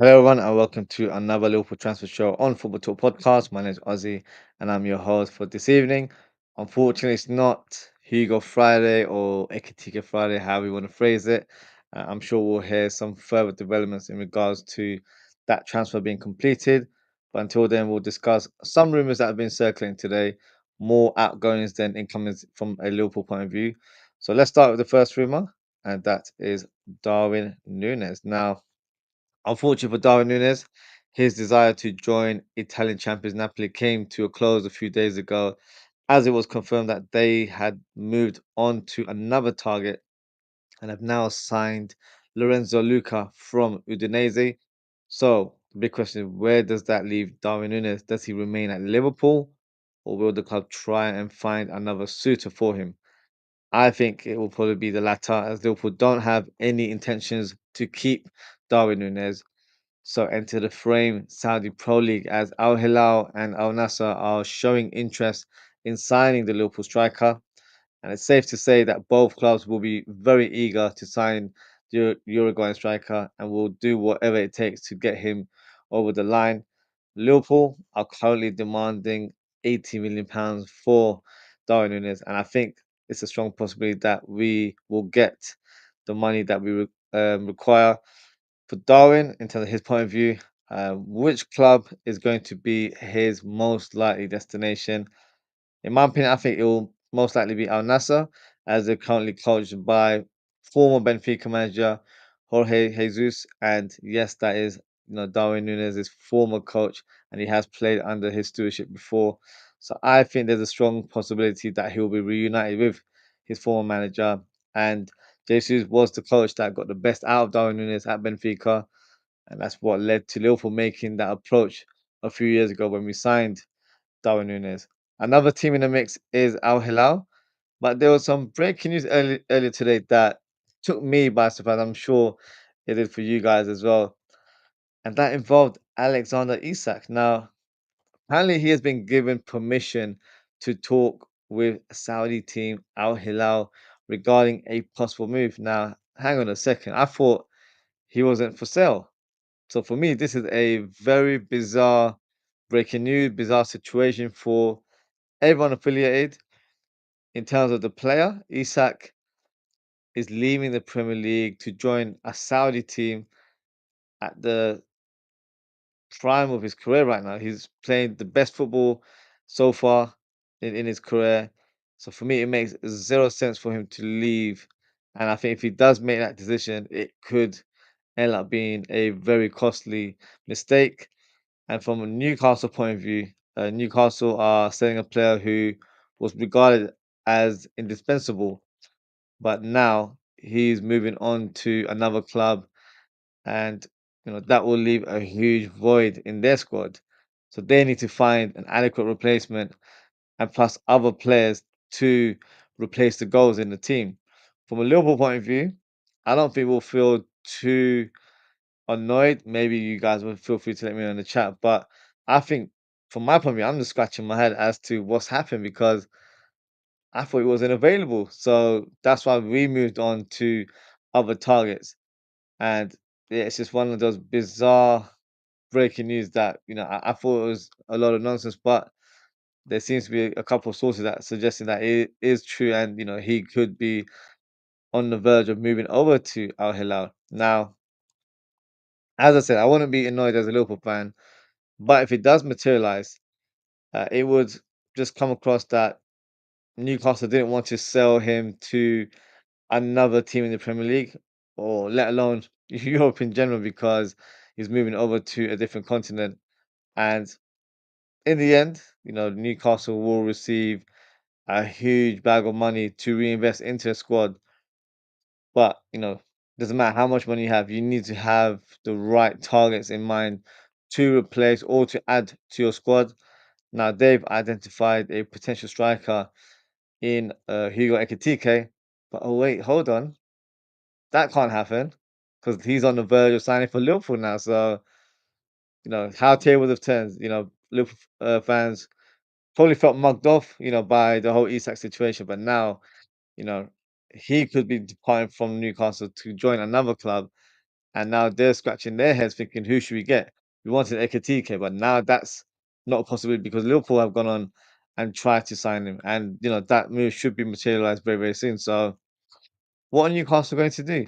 Hello, everyone, and welcome to another Liverpool transfer show on Football Talk Podcast. My name is Ozzy, and I'm your host for this evening. Unfortunately, it's not Hugo Friday or Ekitike Friday, however you want to phrase it. I'm sure we'll hear some further developments in regards to that transfer being completed. But until then, we'll discuss some rumours that have been circulating today, more outgoings than incomings from a Liverpool point of view. So let's start with the first rumour, and that is Darwin Nunez. Now, unfortunately for Darwin Nunez, his desire to join Italian champions Napoli came to a close a few days ago, as it was confirmed that they had moved on to another target and have now signed Lorenzo Luca from Udinese. So the big question is, where does that leave Darwin Nunez? Does he remain at Liverpool, or will the club try and find another suitor for him? I think it will probably be the latter, as Liverpool don't have any intentions to keep Darwin Nunez. So enter the frame Saudi Pro League, as Al Hilal and Al Nassr are showing interest in signing the Liverpool striker. And it's safe to say that both clubs will be very eager to sign the Uruguayan striker and will do whatever it takes to get him over the line. Liverpool are currently demanding £80 million for Darwin Núñez, and I think it's a strong possibility that we will get the money that we require for Darwin, in terms of his point of view. Which club is going to be his most likely destination? In my opinion, I think it will most likely be Al Nassr, as they're currently coached by former Benfica manager Jorge Jesus. And yes, that is Darwin Nunez's former coach, and he has played under his stewardship before. So I think there's a strong possibility that he will be reunited with his former manager. And Jesus was the coach that got the best out of Darwin Nunez at Benfica, and that's what led to Liverpool making that approach a few years ago when we signed Darwin Nunez. Another team in the mix is Al Hilal, but there was some breaking news earlier today that took me by surprise. I'm sure it did for you guys as well, and that involved Alexander Isak. Now, apparently, he has been given permission to talk with Saudi team Al Hilal regarding a possible move. Now, hang on a second. I thought he wasn't for sale. So for me, this is a very bizarre breaking news, bizarre situation for everyone affiliated. In terms of the player, Isak is leaving the Premier League to join a Saudi team at the prime of his career right now. He's playing the best football so far in his career. So for me, it makes zero sense for him to leave. And I think if he does make that decision, it could end up being a very costly mistake. And from a Newcastle point of view, Newcastle are selling a player who was regarded as indispensable, but now he's moving on to another club, and that will leave a huge void in their squad. So they need to find an adequate replacement, and plus other players to replace the goals in the team. From a Liverpool point of view, I don't think we'll feel too annoyed. Maybe you guys will feel free to let me know in the chat. But I think from my point of view, I'm just scratching my head as to what's happened, because I thought it wasn't available. So that's why we moved on to other targets. And yeah, it's just one of those bizarre breaking news that, I thought it was a lot of nonsense, but there seems to be a couple of sources that suggesting that it is true, and he could be on the verge of moving over to Al Hilal. Now, as I said, I wouldn't be annoyed as a Liverpool fan, but if it does materialize, it would just come across that Newcastle didn't want to sell him to another team in the Premier League, or let alone Europe in general, because he's moving over to a different continent. And in the end, Newcastle will receive a huge bag of money to reinvest into a squad. But, doesn't matter how much money you have, you need to have the right targets in mind to replace or to add to your squad. Now, they've identified a potential striker in Hugo Ekitike, but oh wait, hold on, that can't happen because he's on the verge of signing for Liverpool now. So how tables have turned. Liverpool fans probably felt mugged off, by the whole Isak situation, but now you know he could be departing from Newcastle to join another club, and now they're scratching their heads thinking, who should we get? We wanted Ekitike, but now that's not a possibility because Liverpool have gone on and tried to sign him, and that move should be materialized very, very soon. So, what are Newcastle going to do?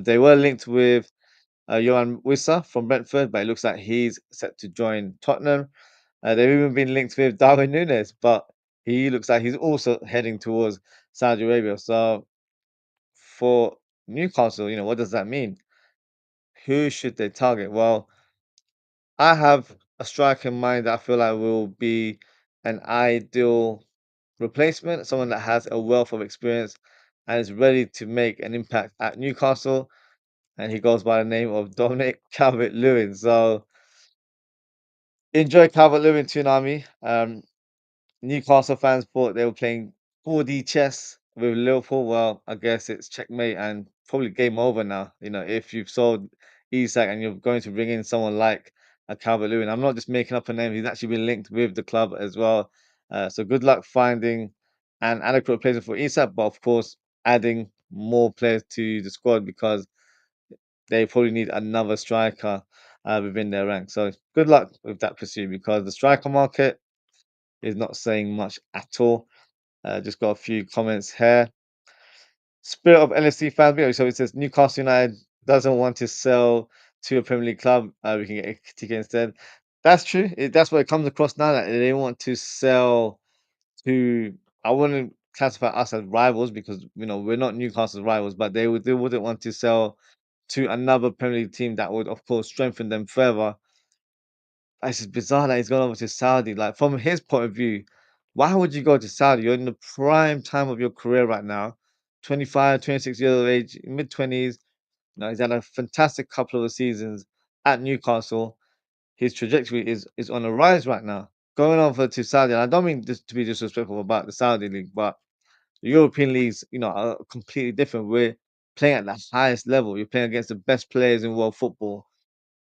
They were linked with Johan Wissa from Brentford, but it looks like he's set to join Tottenham. They've even been linked with Darwin Nunez, but he looks like he's also heading towards Saudi Arabia. So for Newcastle, what does that mean? Who should they target? Well, I have a striker in mind that I feel like will be an ideal replacement, someone that has a wealth of experience and is ready to make an impact at Newcastle. And he goes by the name of Dominic Calvert-Lewin. So enjoy Calvert-Lewin, Tsunami. Newcastle fans thought they were playing 4D chess with Liverpool. Well, I guess it's checkmate and probably game over now. If you've sold Isak and you're going to bring in someone like a Calvert-Lewin, I'm not just making up a name. He's actually been linked with the club as well. So good luck finding an adequate replacement for Isak, but of course adding more players to the squad because they probably need another striker within their ranks. So good luck with that pursuit because the striker market is not saying much at all. Just got a few comments here. Spirit of LFC fan video. So it says Newcastle United doesn't want to sell to a Premier League club. We can get a ticket instead. That's true. That's what it comes across now that they want to sell to. I wouldn't classify us as rivals because we're not Newcastle's rivals, but they wouldn't want to sell to another Premier League team that would, of course, strengthen them further. It's just bizarre that he's gone over to Saudi. Like from his point of view, why would you go to Saudi? You're in the prime time of your career right now, 25, 26 years of age, mid 20s. He's had a fantastic couple of seasons at Newcastle. His trajectory is on a rise right now. Going over to Saudi, and I don't mean this to be disrespectful about the Saudi league, but the European leagues, are completely different. We're playing at the highest level. You're playing against the best players in world football.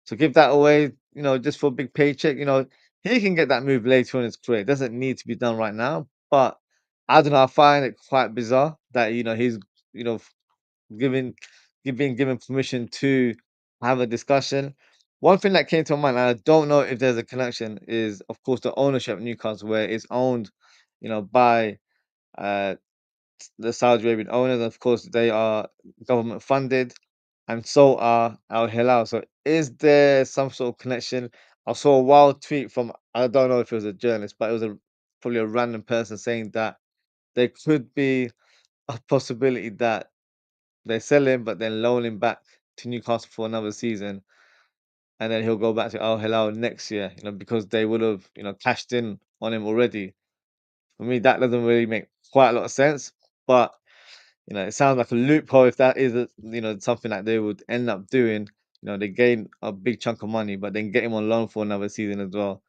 So give that away, just for a big paycheck. He can get that move later on in his career. It doesn't need to be done right now. But I don't know. I find it quite bizarre that he's you know giving being given permission to have a discussion. One thing that came to my mind, and I don't know if there's a connection, is of course the ownership of Newcastle, where it's owned, by uh the Saudi Arabian owners. Of course, they are government funded, and so are Al Hilal. So, is there some sort of connection? I saw a wild tweet from I don't know if it was a journalist, but it was probably a random person saying that there could be a possibility that they sell him, but then loan him back to Newcastle for another season, and then he'll go back to Al Hilal next year. Because they would have cashed in on him already. For me, that doesn't really make quite a lot of sense, but it sounds like a loophole if that is, something that they would end up doing. They gain a big chunk of money, but then get him on loan for another season as well.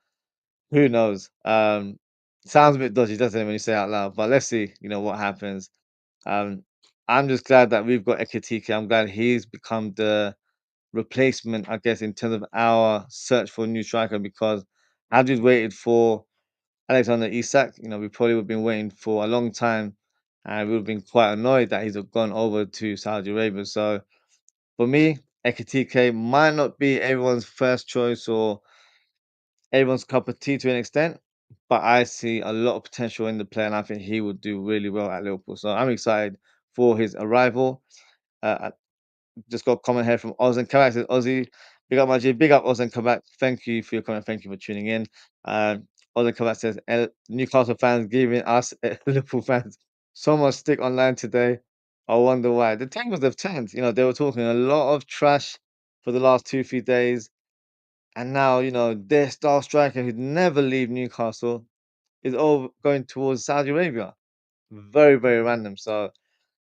Who knows? Sounds a bit dodgy, doesn't it, when you say it out loud? But let's see, what happens. Um, I'm just glad that we've got Ekitike. I'm glad he's become the replacement, I guess, in terms of our search for a new striker because I've just waited for Alexander Isak, we probably would have been waiting for a long time and we would have been quite annoyed that he's gone over to Saudi Arabia. So for me, Ekitike might not be everyone's first choice or everyone's cup of tea to an extent, but I see a lot of potential in the player and I think he would do really well at Liverpool. So I'm excited for his arrival. Uh, just got a comment here from Oz and Kabak. Says Ozzy, big up my G, big up Oz and Kabak. Thank you for your comment. Thank you for tuning in. Oz and Kabak says Newcastle fans giving us Liverpool fans so much stick online today. I wonder why. The tables have turned. They were talking a lot of trash for the last 2, 3 days, and now their star striker who'd never leave Newcastle is all going towards Saudi Arabia. Very, very random. So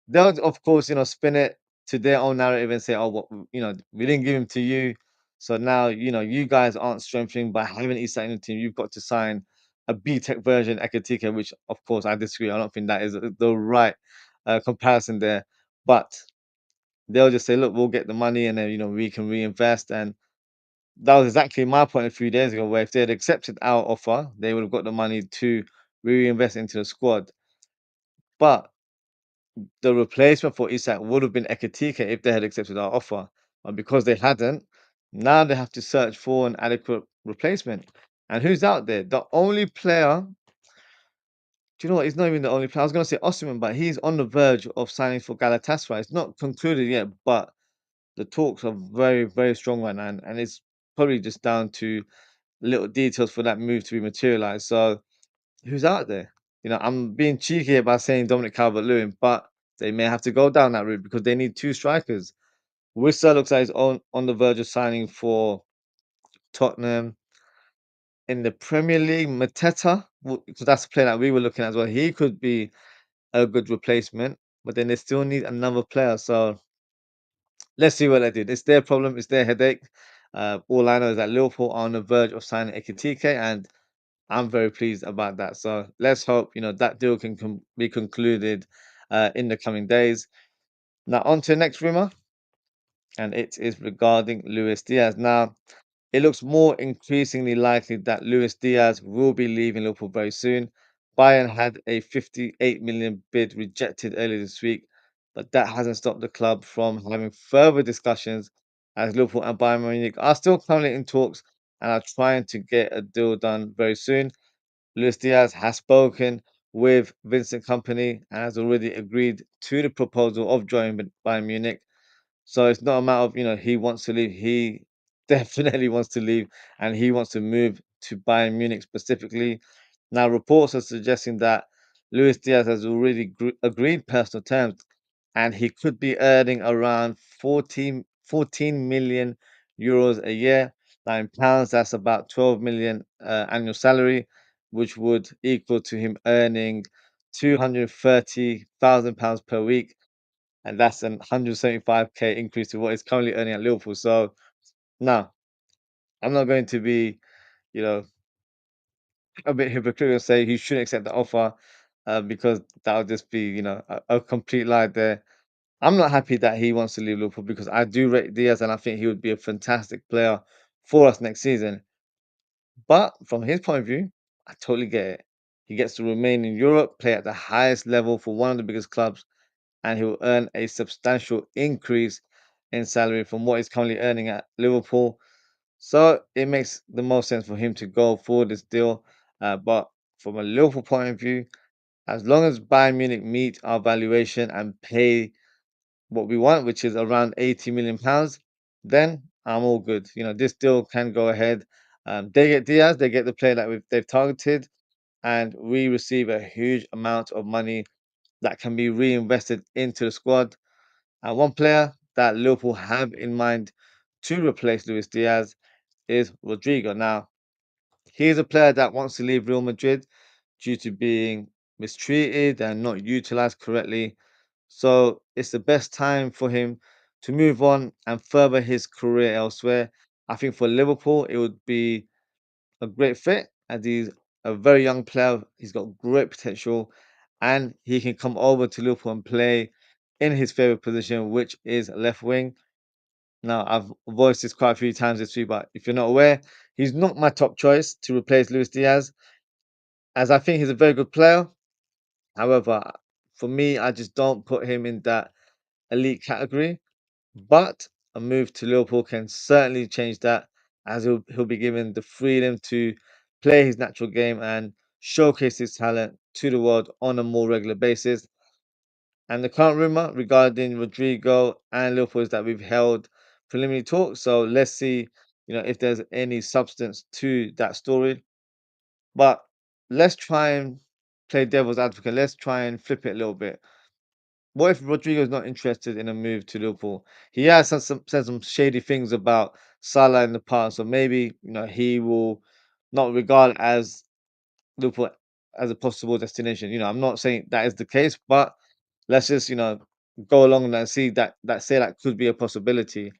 they'll, of course, spin it to their own narrative and say, "Oh, what we didn't give him to you, so now you guys aren't strengthening by having Isak in the team. You've got to sign a B Tech version Ekatike," which, of course, I disagree. I don't think that is the right comparison there. But they'll just say, "Look, we'll get the money, and then we can reinvest." And that was exactly my point a few days ago, where if they had accepted our offer, they would have got the money to reinvest into the squad. But the replacement for Isak would have been Ekitike if they had accepted our offer. But because they hadn't, now they have to search for an adequate replacement. And who's out there? The only player, do you know what? He's not even the only player. I was going to say Osimhen, but he's on the verge of signing for Galatasaray. It's not concluded yet, but the talks are very, very strong right now. And it's probably just down to little details for that move to be materialized. So who's out there? I'm being cheeky here by saying Dominic Calvert-Lewin, but they may have to go down that route because they need two strikers. Wissa looks like he's on the verge of signing for Tottenham. In the Premier League, Mateta, because that's a player that we were looking at as well. He could be a good replacement, but then they still need another player. So let's see what they do. It's their problem. It's their headache. All I know is that Liverpool are on the verge of signing Ekitike, and I'm very pleased about that. So let's hope that deal can be concluded in the coming days. Now on to the next rumor, and it is regarding Luis Diaz. Now it looks more increasingly likely that Luis Diaz will be leaving Liverpool very soon. Bayern had a 58 million bid rejected earlier this week, but that hasn't stopped the club from having further discussions as Liverpool and Bayern Munich are still currently in talks and are trying to get a deal done very soon. Luis Diaz has spoken with Vincent Company and has already agreed to the proposal of joining Bayern Munich. So it's not a matter of, he wants to leave. He definitely wants to leave and he wants to move to Bayern Munich specifically. Now, reports are suggesting that Luis Diaz has already agreed personal terms and he could be earning around 14 million euros a year. Now, in pounds, that's about 12 million annual salary, which would equal to him earning £230,000 per week, and that's an 175k increase to what he's currently earning at Liverpool. So now I'm not going to be, you know, a bit hypocritical and say he shouldn't accept the offer, because that would just be, a complete lie there. I'm not happy that he wants to leave Liverpool because I do rate Diaz and I think he would be a fantastic player for us next season. But from his point of view, I totally get it. He gets to remain in Europe, play at the highest level for one of the biggest clubs, and he will earn a substantial increase in salary from what he's currently earning at Liverpool. So it makes the most sense for him to go for this deal. But from a Liverpool point of view, as long as Bayern Munich meet our valuation and pay what we want, which is around £80 million, then I'm all good. This deal can go ahead. They get Diaz, they get the player that they've targeted, and we receive a huge amount of money that can be reinvested into the squad. And one player that Liverpool have in mind to replace Luis Diaz is Rodrygo. Now, he's a player that wants to leave Real Madrid due to being mistreated and not utilized correctly. So it's the best time for him to move on and further his career elsewhere. I think for Liverpool, it would be a great fit as he's a very young player. He's got great potential and he can come over to Liverpool and play in his favorite position, which is left wing. Now, I've voiced this quite a few times this week, but if you're not aware, he's not my top choice to replace Luis Diaz, as I think he's a very good player. However, for me, I just don't put him in that elite category. But a move to Liverpool can certainly change that, as he'll be given the freedom to play his natural game and showcase his talent to the world on a more regular basis. And the current rumor regarding Rodrygo and Liverpool is that we've held preliminary talks. So let's see, if there's any substance to that story. But let's try and play devil's advocate. Let's try and flip it a little bit. What if Rodrigo's not interested in a move to Liverpool? He has said some shady things about Salah in the past, so maybe he will not regard as Liverpool as a possible destination. I'm not saying that is the case, but let's just go along and see that could be a possibility.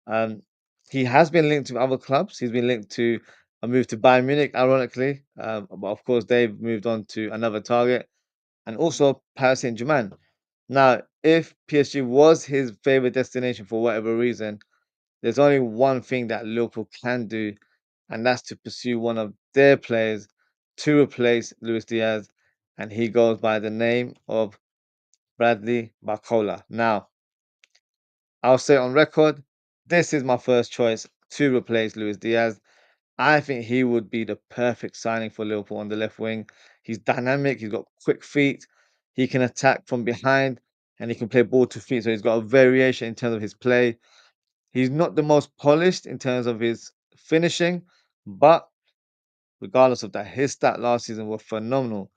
Um, he has been linked to other clubs. He's been linked to a move to Bayern Munich, ironically, but of course they've moved on to another target, and also Paris Saint-Germain. Now, if PSG was his favorite destination for whatever reason, there's only one thing that Liverpool can do, and that's to pursue one of their players to replace Luis Diaz, and he goes by the name of Bradley Barcola. Now, I'll say on record, this is my first choice to replace Luis Diaz. I think he would be the perfect signing for Liverpool on the left wing. He's dynamic, he's got quick feet, he can attack from behind, and he can play ball to feet. So he's got a variation in terms of his play. He's not the most polished in terms of his finishing, but regardless of that, his stats last season were phenomenal.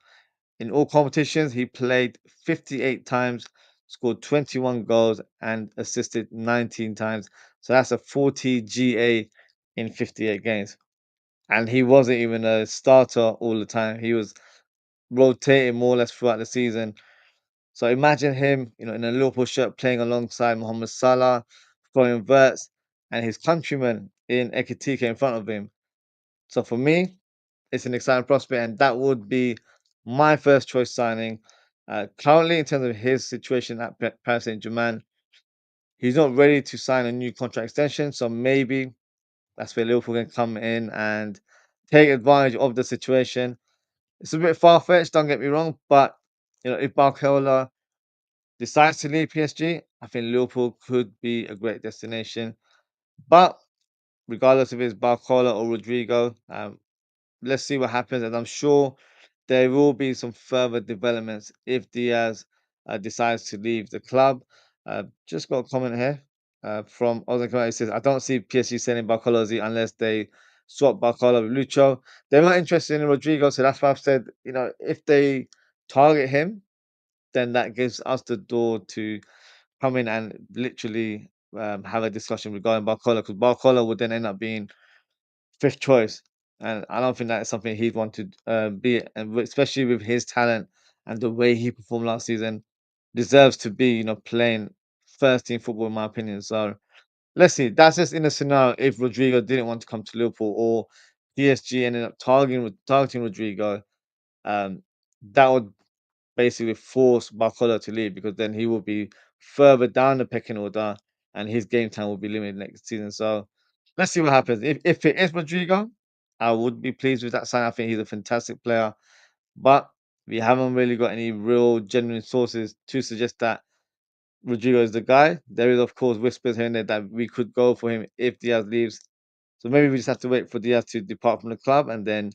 In all competitions, he played 58 times, scored 21 goals, and assisted 19 times. So that's a 40 GA in 58 games. And he wasn't even a starter all the time. He was rotating more or less throughout the season. So imagine him, in a Liverpool shirt playing alongside Mohamed Salah, Florian Wirtz, and his countryman in Ekitike in front of him. So for me, it's an exciting prospect, and that would be my first choice signing. Currently, in terms of his situation at Paris Saint-Germain, he's not ready to sign a new contract extension. So maybe that's where Liverpool can come in and take advantage of the situation. It's a bit far-fetched, don't get me wrong, but if Barcola decides to leave PSG, I think Liverpool could be a great destination. But regardless if it's Barcola or Rodrygo, let's see what happens. And I'm sure there will be some further developments if Diaz decides to leave the club. Just got a comment here from Ozan Kamal. He says, I don't see PSG selling Barcola unless they swap Barcola with Lucho. They're not interested in Rodrigo, so that's why I've said, if they target him, then that gives us the door to come in and literally have a discussion regarding Barcola, because Barcola would then end up being fifth choice, and I don't think that is something he'd want to be, and especially with his talent and the way he performed last season, deserves to be, playing first team football in my opinion. So let's see. That's just in a scenario if Rodrigo didn't want to come to Liverpool or PSG ended up targeting Rodrigo. Um, that would basically force Barcola to leave because then he will be further down the pecking order and his game time will be limited next season. So let's see what happens. If it is Rodrigo, I would be pleased with that sign. I think he's a fantastic player, but we haven't really got any real genuine sources to suggest that Rodrigo is the guy. There is, of course, whispers here and there that we could go for him if Diaz leaves. So maybe we just have to wait for Diaz to depart from the club and then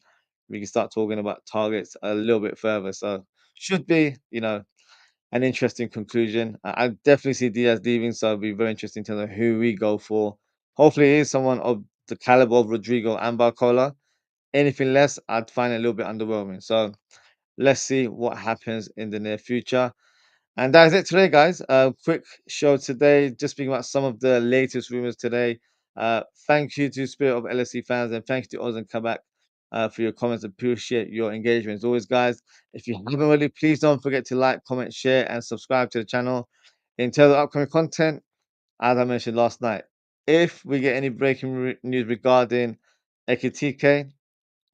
we can start talking about targets a little bit further. So should be, an interesting conclusion. I definitely see Diaz leaving, so it'll be very interesting to know who we go for. Hopefully, it is someone of the caliber of Rodrigo and Barcola. Anything less, I'd find it a little bit underwhelming. So let's see what happens in the near future. And that is it today, guys. Quick show today, just speaking about some of the latest rumors today. Thank you to Spirit of LSC fans and thank you to Oz and Kabak for your comments. Appreciate your engagement as always, guys. If you haven't already, please don't forget to like, comment, share, and subscribe to the channel. In terms of upcoming content, as I mentioned last night, if we get any breaking news regarding Ekitike,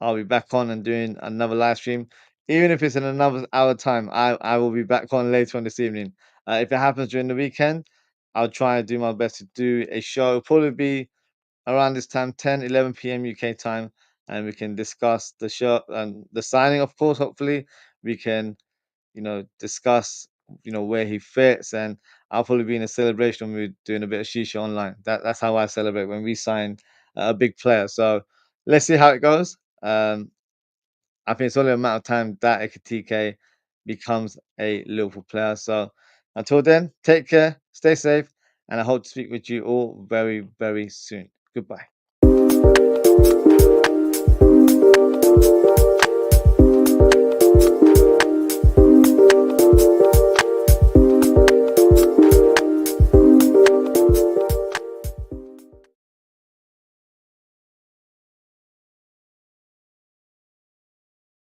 I'll be back on and doing another live stream. Even if it's in another hour time, I will be back on later on this evening. If it happens during the weekend, I'll try and do my best to do a show. It'll probably be around this time, 10, 11 p.m. UK time, and we can discuss the show and the signing, of course. Hopefully, we can, discuss, where he fits, and I'll probably be in a celebration mood doing a bit of shisha online. That's how I celebrate when we sign a big player. So let's see how it goes. I think it's only a matter of time that Ekitike becomes a Liverpool player. So until then, take care, stay safe, and I hope to speak with you all very, very soon. Goodbye.